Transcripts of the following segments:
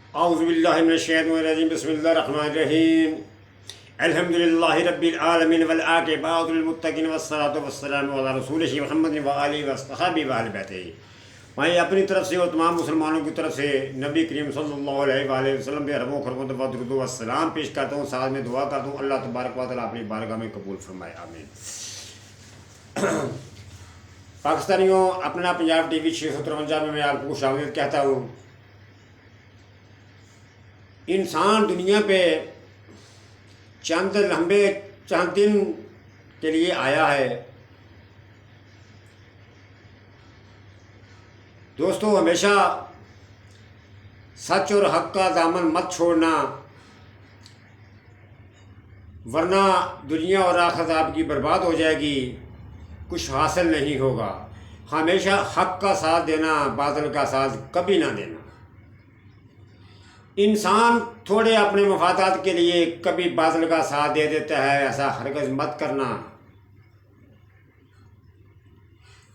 औज़ुबिल्लाहि मिनश्शैतानिर्रजीम बिस्मिल्लाहिर्रहमानिर्रहीम अल्हम्दुलिल्लाहि रब्बिल आलमीन वल आक़िबतु लिल मुत्तक़ीन वस्सलातु वस्सलामु अला रसूलिहि मुहम्मदिन व आलिहि व अस्हाबिहि व अहलि बैतिहि। मैं अपनी तरफ से और तमाम मुसलमानों की तरफ से नबी करीम सल्लल्लाहु अलैहि वसल्लम पे अरबों खरमत व दुरूद व सलाम पेश करता हूँ। साथ में दुआ करता हूँ अल्लाह तबारक व तआला अपनी बारगाह में कबूल फरमाए, आमीन। पाकिस्तानियों, अपना पंजाब टीवी 653 में मैं आपको खुशामदीद कहता हूँ। इंसान दुनिया पे चंद लंबे चंद दिन के लिए आया है। दोस्तों, हमेशा सच और हक का दामन मत छोड़ना, वरना दुनिया और आखिरत आपकी बर्बाद हो जाएगी, कुछ हासिल नहीं होगा। हमेशा हक का साथ देना, बातिल का साथ कभी ना देना। इंसान थोड़े अपने मफादात के लिए कभी बातिल का साथ दे देता है, ऐसा हरगिज़ मत करना।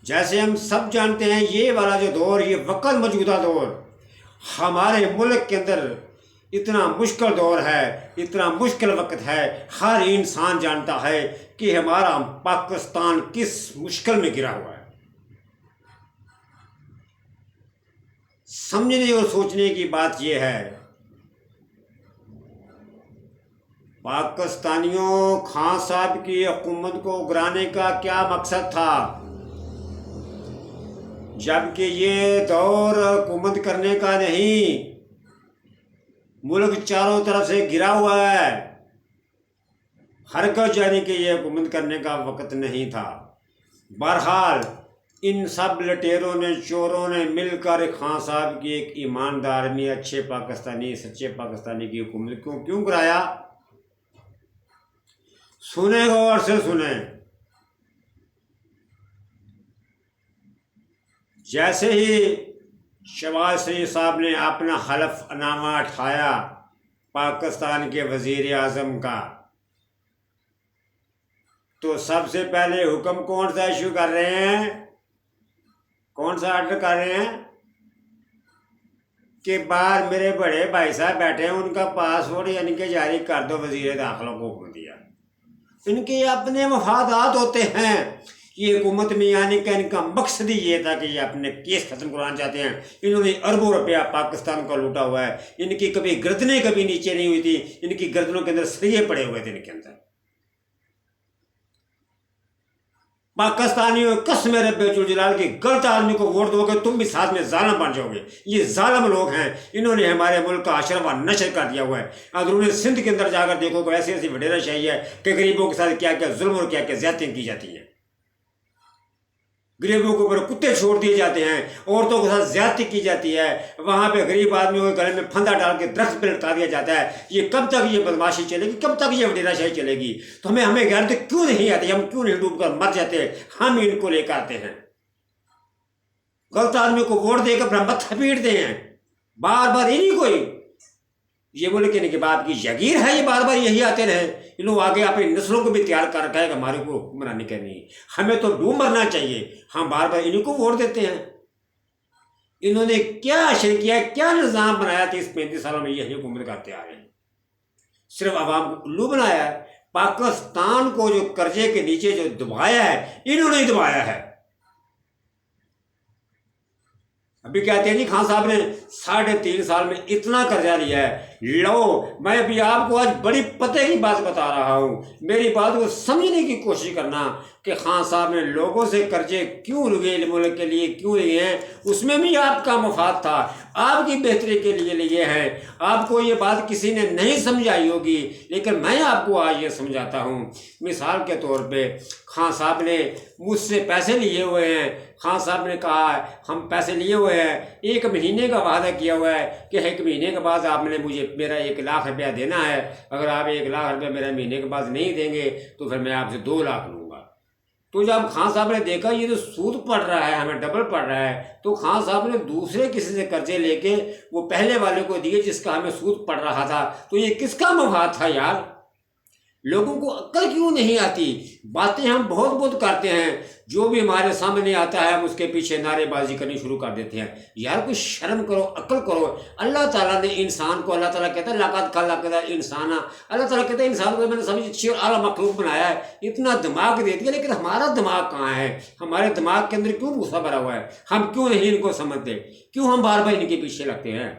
जैसे हम सब जानते हैं, ये वाला जो दौर, ये वक्त मौजूदा दौर हमारे मुल्क के अंदर इतना मुश्किल दौर है, इतना मुश्किल वक्त है। हर इंसान जानता है कि हमारा पाकिस्तान किस मुश्किल में गिरा हुआ है। समझने और सोचने की बात यह है, पाकिस्तानियों, खान साहब की हुकूमत को गिराने का क्या मकसद था? जबकि ये दौर हुकूमत करने का नहीं, मुल्क चारों तरफ से घिरा हुआ है। हरकत यानी कि ये हुकूमत करने का वक्त नहीं था। बहरहाल इन सब लटेरों ने, चोरों ने मिलकर खान साहब की एक ईमानदार में अच्छे पाकिस्तानी, सच्चे पाकिस्तानी की हुकूमत को क्यों गिराया? सुने, गौर से सुने। जैसे ही शहबाज शरीफ साहब ने अपना हलफनामा उठाया पाकिस्तान के वजीर आजम का, तो सबसे पहले हुक्म कौन सा इशू कर रहे हैं? कौन सा ऑर्डर कर रहे हैं कि बाहर मेरे बड़े भाई साहब बैठे हैं, उनका पासपोर्ट यानी कि जारी कर दो। वजीर दाखिला को हुक्म दिया। इनके अपने मफादात होते हैं। ये हुकूमत में आने का इनका मकसद ही ये था कि ये अपने केस खत्म कराना चाहते हैं। इन्होंने अरबों रुपया पाकिस्तान का लूटा हुआ है। इनकी कभी गर्दनें कभी नीचे नहीं हुई थी, इनकी गर्दनों के अंदर सरिये पड़े हुए थे। इनके अंदर पाकिस्तानियों, कसम रब्बुल जलाल की, गलत आदमी को वोट दोगे तुम भी साथ में जालिम बन जाओगे। ये जालिम लोग हैं। इन्होंने हमारे मुल्क का अशरफ नशर कर दिया हुआ है। अंदरूनी सिंध के अंदर जाकर देखो, ऐसी ऐसी वडेरा शाही है कि गरीबों के साथ क्या क्या जुल्म और क्या क्या ज्यादतियां की जाती हैं। गरीबों के ऊपर कुत्ते छोड़ दिए जाते हैं, औरतों के साथ ज्यादती की जाती है। वहाँ पे गरीब आदमियों के गले में फंदा डाल के दरख्त पे लटका दिया जाता है। ये कब तक ये बदमाशी चलेगी? कब तक ये वडेराशाही चलेगी? तो हमें गैरत क्यों नहीं आती? हम क्यों नहीं डूब कर मर जाते? हम इनको लेकर आते हैं। गलत आदमी को वोट देकर अपना मत्था पीटते हैं बार बार। इन्हीं को ही ये बोले कि इनके बाप की जागीर है, ये बार बार यही आते रहे। इन लोग आगे अपनी नस्लों को भी तैयार कर रखा है कि हमारे को हुक्मरानी करनी है, हमें तो डूब मरना चाहिए। हम बार बार इन्हीं को वोट देते हैं। इन्होंने क्या अशर किया, क्या निज़ाम बनाया? 30-35 सालों में यही हुकूमत करते आ रहे हैं। सिर्फ आवाम को उल्लू बनाया है। पाकिस्तान को जो कर्जे के नीचे जो दबाया है, इन्होंने ही दबाया है। अभी कहते हैं जी खान साहब ने 3.5 साल में इतना कर्जा लिया है। लो, मैं अभी आपको आज बड़ी पते की बात बता रहा हूँ। मेरी बात को समझने की कोशिश करना कि खान साहब ने लोगों से कर्जे क्यों लिए, मुल्क के लिए क्यों लिए हैं। उसमें भी आपका मफाद था, आपकी बेहतरी के लिए लिए हैं। आपको ये बात किसी ने नहीं समझाई होगी, लेकिन मैं आपको आज ये समझाता हूँ। मिसाल के तौर पे खान साहब ने मुझसे पैसे लिए हुए हैं। खान साहब ने कहा हम पैसे लिए हुए हैं, 1 महीने का वादा किया हुआ है कि 1 महीने के बाद आपने मुझे मेरा 1 लाख रुपया देना है। अगर आप 1 लाख रुपया मेरा महीने के बाद नहीं देंगे तो फिर मैं आपसे 2 लाख लूँगा। तो जब खान साहब ने देखा ये तो सूद पड़ रहा है, हमें डबल पड़ रहा है, तो खान साहब ने दूसरे किसी से कर्जे लेके वो पहले वाले को दिए जिसका हमें सूद पड़ रहा था। तो ये किसका मफाद था यार? लोगों को अक्ल क्यों नहीं आती? बातें हम बहुत बहुत करते हैं, जो भी हमारे सामने आता है हम उसके पीछे नारेबाजी करनी शुरू कर देते हैं। यार कुछ शर्म करो, अक्ल करो। अल्लाह ताला ने इंसान को, अल्लाह ताला कहता है लाक़द खलक़ना इंसाना, अल्लाह ताला कहता है इंसान को मैंने सबसे अच्छी और आला मखलूक बनाया है, इतना दिमाग दे दिया, लेकिन हमारा दिमाग कहाँ है? हमारे दिमाग के अंदर क्यों भूसा भरा हुआ है? हम क्यों नहीं इनको समझते? क्यों हम बार बार इनके पीछे लगते हैं?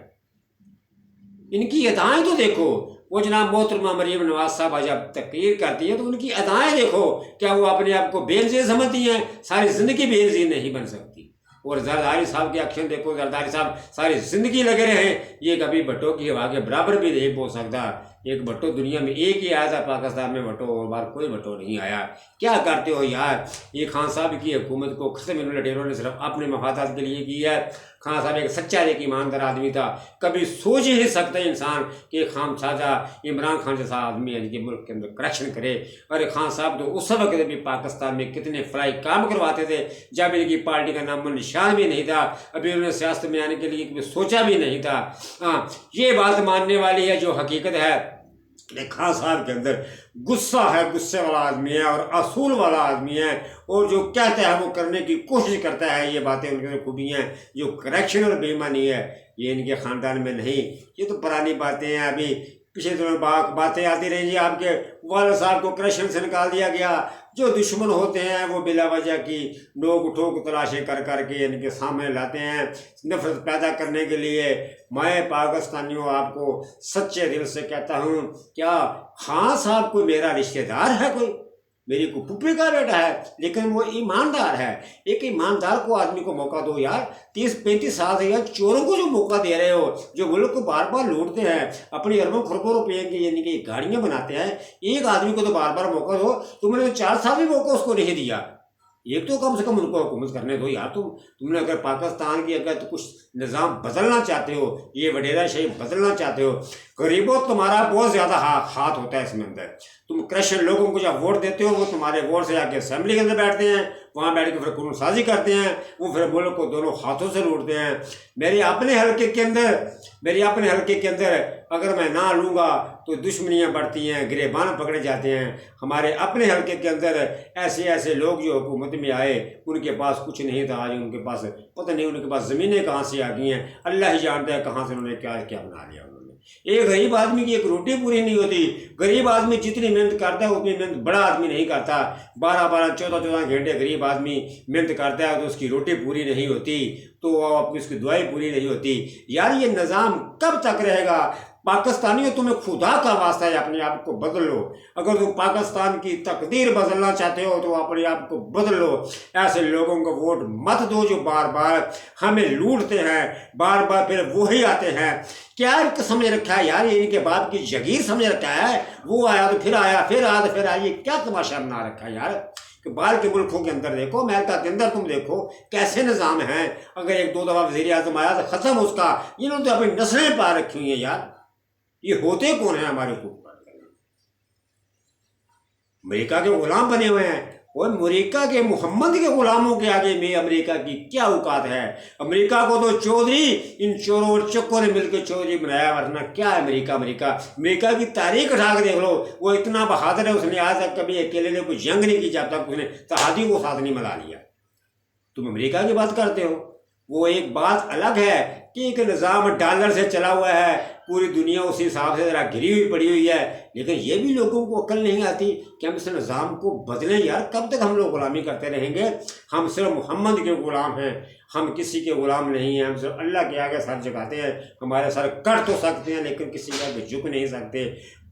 इनकी अदाएं तो देखो। वो जनाब मोहतरमा मरीम नवाज साहब आज आप तकरीर करती है तो उनकी अदाएं देखो, क्या वो अपने आप को बेनज़ीर समझती हैं? सारी ज़िंदगी बेनज़ीर नहीं बन सकती। और जरदारी साहब की एक्शन देखो, जरदारी साहब सारी ज़िंदगी लगे रहे, ये कभी भट्टो की हवा के बराबर भी नहीं बोल सकता। एक भट्टो दुनिया में एक ही आया था पाकिस्तान में भट्टो, और बार कोई भट्टो नहीं आया। क्या करते हो यार? ये खान साहब की हुकूमत को ख़त्म इन लटेरों ने सिर्फ अपने मफादात के लिए की है। खान साहब एक सच्चा, एक ईमानदार आदमी था। कभी सोच ही नहीं सकता इंसान कि खान साजा इमरान खान जैसा आदमी है जिनके मुल्क के अंदर करप्शन करे। और खान साहब तो उस वक्त भी पाकिस्तान में कितने फलाई काम करवाते थे जब इनकी पार्टी का नाम निशान भी नहीं था। अभी उन्होंने सियासत में आने के लिए कभी सोचा भी नहीं था। हाँ, ये बात मानने वाली है जो हकीकत है। खान साहब के अंदर गुस्सा है, गुस्से वाला आदमी है और असूल वाला आदमी है, और जो कहता है वो करने की कोशिश करता है। ये बातें उनके अंदर खूबियाँ हैं। जो करप्शन और बेईमानी है ये इनके ख़ानदान में नहीं। ये तो पुरानी बातें हैं। अभी पिछले दिनों बातें आती रही जी, आपके वालिद साहब को करप्शन से निकाल दिया गया। जो दुश्मन होते हैं वो बिला वजह की नोक ठोक तलाशें कर करके इनके सामने लाते हैं नफरत पैदा करने के लिए। मैं पाकिस्तानियों आपको सच्चे दिल से कहता हूँ, क्या खान साहब कोई मेरा रिश्तेदार है? कोई मेरी को पुप्पी का बेटा है, लेकिन वो ईमानदार है। एक ईमानदार को आदमी को मौका दो यार। 30-35 साल से यार चोरों को जो मौका दे रहे हो, जो मुल्क को बार बार लूटते हैं, अपनी अरबों खरबों रुपये की यानी कि गाड़ियाँ बनाते हैं, एक आदमी को तो बार बार मौका दो। तुमने तो 4 साल भी मौका उसको नहीं दिया। एक तो कम से कम उनको हुकूमत करने दो यार। तुमने अगर पाकिस्तान की अगर तो कुछ निज़ाम बदलना चाहते हो, ये वडेरा शाही बदलना चाहते हो, गरीबों तुम्हारा बहुत ज़्यादा हाथ होता है इसमें अंदर। तुम क्रिश्चियन लोगों को जब वोट देते हो वो तुम्हारे वोट से आके असेंबली के अंदर बैठते हैं, वहाँ बैठ के फिर कानून साजी करते हैं, वो फिर मुल्क को दोनों हाथों से लूटते हैं। मेरे अपने हल्के के अंदर अगर मैं ना लूँगा तो दुश्मनियाँ बढ़ती हैं, गिरेबान पकड़े जाते हैं। हमारे अपने हल्के के अंदर ऐसे ऐसे लोग जो हुकूमत में आए उनके पास कुछ नहीं था, आज उनके पास पता नहीं उनके पास ज़मीनें कहाँ से आ गई हैं, अल्लाह ही जानता है कहाँ से उन्होंने क्या क्या बना लिया। एक गरीब आदमी की एक रोटी पूरी नहीं होती। गरीब आदमी जितनी मेहनत करता है उतनी मेहनत बड़ा आदमी नहीं करता। 12-12, 14-14 घंटे गरीब आदमी मेहनत करता है तो उसकी रोटी पूरी नहीं होती, तो अपनी उसकी दुआई पूरी नहीं होती। यार ये निज़ाम कब तक रहेगा? पाकिस्तानियों, तुम्हें खुदा का वास्ता है अपने आप को बदल लो। अगर तुम पाकिस्तान की तकदीर बदलना चाहते हो तो अपने आप को बदल लो। ऐसे लोगों को वोट मत दो जो बार बार हमें लूटते हैं, बार बार फिर वही आते हैं। क्या समझ रखा है यार? ये इनके बाप की जगीर समझ रखा है। वो आया तो फिर आया, फिर आया तो फिर आया। ये क्या तमाशा बना रखा है यार? कि बाहर के मुल्कों के अंदर देखो, अमेरिका के अंदर तुम देखो कैसे निज़ाम है। अगर 1-2 दफ़ा वज़ीर आज़म आया तो ख़त्म उसका। इन्होंने तो अपनी नस्लें पा रखी हुई हैं यार। ये होते कौन है हमारे को? अमेरिका के गुलाम बने हुए हैं। और अमेरिका के मोहम्मद के गुलामों के आगे में अमेरिका की क्या औकात है? अमेरिका को तो चौधरी, इन चोरों और चक्कों ने मिलकर चौधरी बनाया, वरना क्या है अमेरिका की तारीख उठा कर देख लो। वो इतना बहादुर है, उसने आज तक कभी अकेले ने कोई जंग नहीं की जब तक उसने तहादी को साथ नहीं मिला लिया। तुम अमेरिका की बात करते हो। वो एक बात अलग है कि एक निज़ाम डॉलर से चला हुआ है, पूरी दुनिया उसी हिसाब से ज़रा घिरी हुई पड़ी हुई है, लेकिन ये भी लोगों को अक्ल नहीं आती कि हम इस निज़ाम को बदलें। यार कब तक हम लोग गुलामी करते रहेंगे? हम सिर्फ मोहम्मद के गुलाम हैं, हम किसी के गुलाम नहीं हैं। हम सिर्फ अल्लाह के आगे सर झुकाते हैं। हमारे सर कट तो सकते हैं लेकिन किसी के आगे झुक नहीं सकते।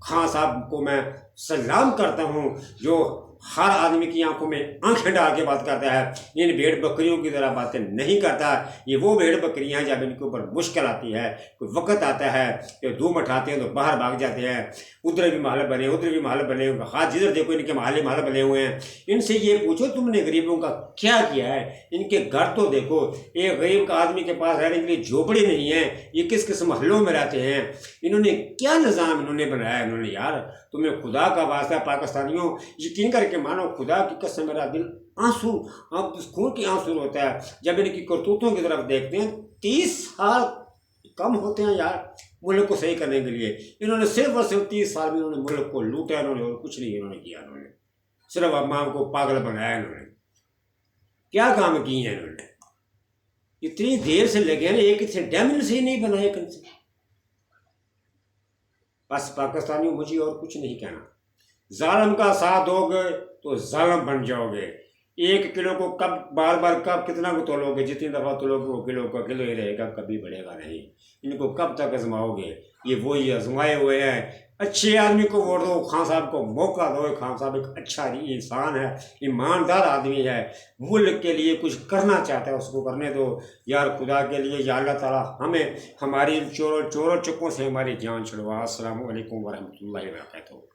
खान साहब को मैं सलाम करता हूँ जो हर आदमी की आंखों में आंखें डाल के बात करता है, इन भेड़ बकरियों की तरह बातें नहीं करता। ये वो भेड़ बकरियां हैं जब इनके ऊपर मुश्किल आती है, कोई वक्त आता है कि धूम उठाते हैं तो बाहर भाग जाते हैं। उधर भी महल बने, उधर भी महल बने, हाथ जिधर देखो इनके महल बने हुए हैं। इनसे ये पूछो तुमने गरीबों का क्या किया है? इनके घर तो देखो। एक गरीब का आदमी के पास रहने के लिए झोपड़ी नहीं है, ये किस किस महलों में रहते हैं। इन्होंने क्या निज़ाम इन्होंने बनाया इन्होंने। यार तुम्हें खुदा का वास्ता पाकिस्तानियों यकीन करके मानो, खुदा की कसम मेरा दिल आंसू, अब खून की आंसू होता है जब इनकी करतूतों की तरफ देखते हैं। 30 साल कम होते हैं यार, मुल्क को सही करने के लिए। इन्होंने सिर्फ और सिर्फ 30 साल में इन्होंने मुल्क को लूटा, इन्होंने और कुछ नहीं इन्होंने किया। इन्होंने सिर्फ अवाम को पागल बनाया। इन्होंने क्या काम किए हैं इन्होंने? इतनी देर से लगे हैं, एक से डैमेज से ही नहीं बनाए कम से। बस पाकिस्तानियों मुझे और कुछ नहीं कहना। जालिम का साथ दोगे तो जालिम बन जाओगे। 1 किलो को कब बार बार कब कितना को तोलोगे? जितनी दफ़ा तोलोगे वो किलो का किलो ही रहेगा, कभी बढ़ेगा नहीं। इनको कब तक आजमाओगे? ये वही आजमाए हुए हैं। अच्छे आदमी को वोट दो, खान साहब को मौका दो। खान साहब एक अच्छा इंसान है, ईमानदार आदमी है, मुल्क के लिए कुछ करना चाहता है, उसको करने दो यार, खुदा के लिए। या अल्लाह ताला हमें हमारी चोरों चुक्कों से हमारी जान छुड़वा। अस्सलामु अलैकुम वरहमतुल्लाहि वबरकातुहू।